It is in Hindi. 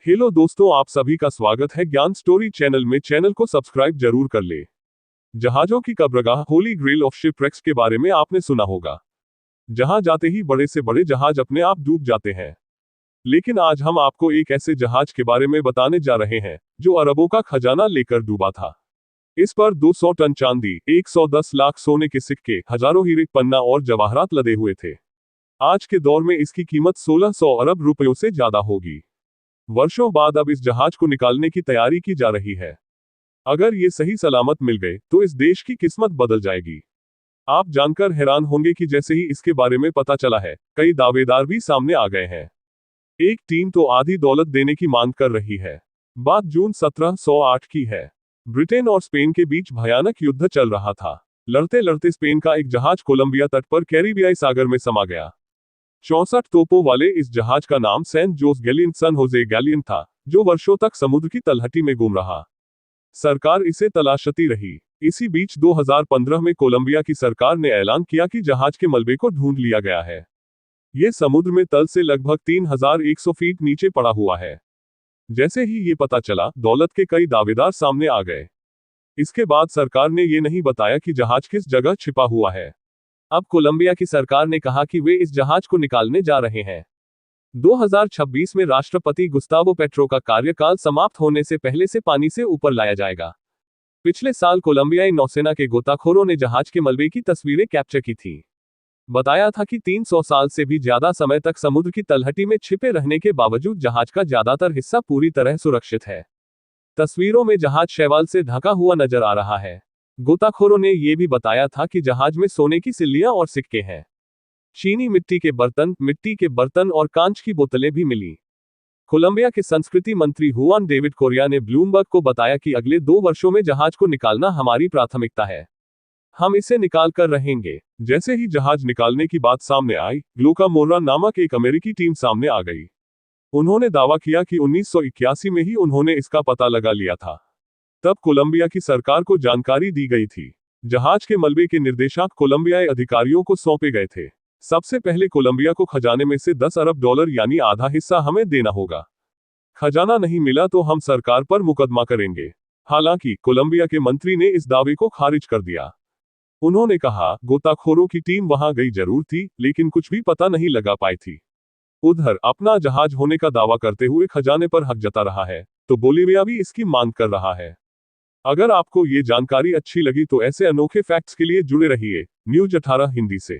हेलो दोस्तों, आप सभी का स्वागत है ज्ञान स्टोरी चैनल में। चैनल को सब्सक्राइब जरूर कर ले। जहाजों की कब्रगाह होली ग्रेल ऑफ शिपरेक्स के बारे में आपने सुना होगा, जहां जाते ही बड़े से बड़े जहाज अपने आप डूब जाते हैं। लेकिन आज हम आपको एक ऐसे जहाज के बारे में बताने जा रहे हैं जो अरबों का खजाना लेकर डूबा था। इस पर 200 टन चांदी, 110 लाख सोने के सिक्के, हजारों हीरे, पन्ना और जवाहरात लदे हुए थे। आज के दौर में इसकी कीमत 1600 अरब रुपयों से ज्यादा होगी। वर्षों बाद अब इस जहाज को निकालने की तैयारी की जा रही है। अगर ये सही सलामत मिल गए तो इस देश की किस्मत बदल जाएगी। आप जानकर हैरान होंगे कि जैसे ही इसके बारे में पता चला है, कई दावेदार भी सामने आ गए हैं। एक टीम तो आधी दौलत देने की मांग कर रही है। बात जून 1708 की है। ब्रिटेन और स्पेन के बीच भयानक युद्ध चल रहा था। लड़ते लड़ते स्पेन का एक जहाज कोलंबिया तट पर कैरिबियाई सागर में समा गया। 64 तोपों वाले इस जहाज का नाम सेंट जोस गैलियन सन होजे गैलियन था, जो वर्षों तक समुद्र की तलहटी में घूम रहा। सरकार इसे तलाशती रही। इसी बीच 2015 में कोलंबिया की सरकार ने ऐलान किया कि जहाज के मलबे को ढूंढ लिया गया है। यह समुद्र में तल से लगभग 3100 फीट नीचे पड़ा हुआ है। जैसे ही ये पता चला, दौलत के कई दावेदार सामने आ गए। इसके बाद सरकार ने ये नहीं बताया कि जहाज किस जगह छिपा हुआ है। अब कोलंबिया की सरकार ने कहा कि वे इस जहाज को निकालने जा रहे हैं। 2026 में राष्ट्रपति गुस्तावो पेट्रो का कार्यकाल समाप्त होने से पहले से पानी से ऊपर लाया जाएगा। पिछले साल कोलंबियाई नौसेना के गोताखोरों ने जहाज के मलबे की तस्वीरें कैप्चर की थी। बताया था कि 300 साल से भी ज्यादा समय तक समुद्र की तलहटी में छिपे रहने के बावजूद जहाज का ज्यादातर हिस्सा पूरी तरह सुरक्षित है। तस्वीरों में जहाज शैवाल से ढका हुआ नजर आ रहा है। गोताखोरों ने यह भी बताया था कि जहाज में सोने की सिल्लियां और सिक्के हैं। चीनी मिट्टी के बर्तन और कांच की बोतलें भी मिली। कोलंबिया के संस्कृति मंत्री हुआन डेविड कोरिया ने ब्लूमबर्ग को बताया कि अगले 2 वर्षों में जहाज को निकालना हमारी प्राथमिकता है। हम इसे निकाल कर रहेंगे। जैसे ही जहाज निकालने की बात सामने आई, ग्लोका मोर्रा नामक एक अमेरिकी टीम सामने आ गई। उन्होंने दावा किया कि 1981 में ही उन्होंने इसका पता लगा लिया था। तब कोलंबिया की सरकार को जानकारी दी गई थी। जहाज के मलबे के निर्देशांक कोलंबियाई अधिकारियों को सौंपे गए थे। सबसे पहले कोलंबिया को खजाने में से 10 अरब डॉलर यानी आधा हिस्सा हमें देना होगा। खजाना नहीं मिला तो हम सरकार पर मुकदमा करेंगे। हालांकि कोलंबिया के मंत्री ने इस दावे को खारिज कर दिया। उन्होंने कहा, गोताखोरों की टीम वहां गई जरूर थी, लेकिन कुछ भी पता नहीं लगा पाई थी। उधर अपना जहाज होने का दावा करते हुए खजाने पर हक जता रहा है, तो बोलिविया भी इसकी मांग कर रहा है। अगर आपको ये जानकारी अच्छी लगी तो ऐसे अनोखे फैक्ट्स के लिए जुड़े रहिए न्यूज 18 हिंदी से।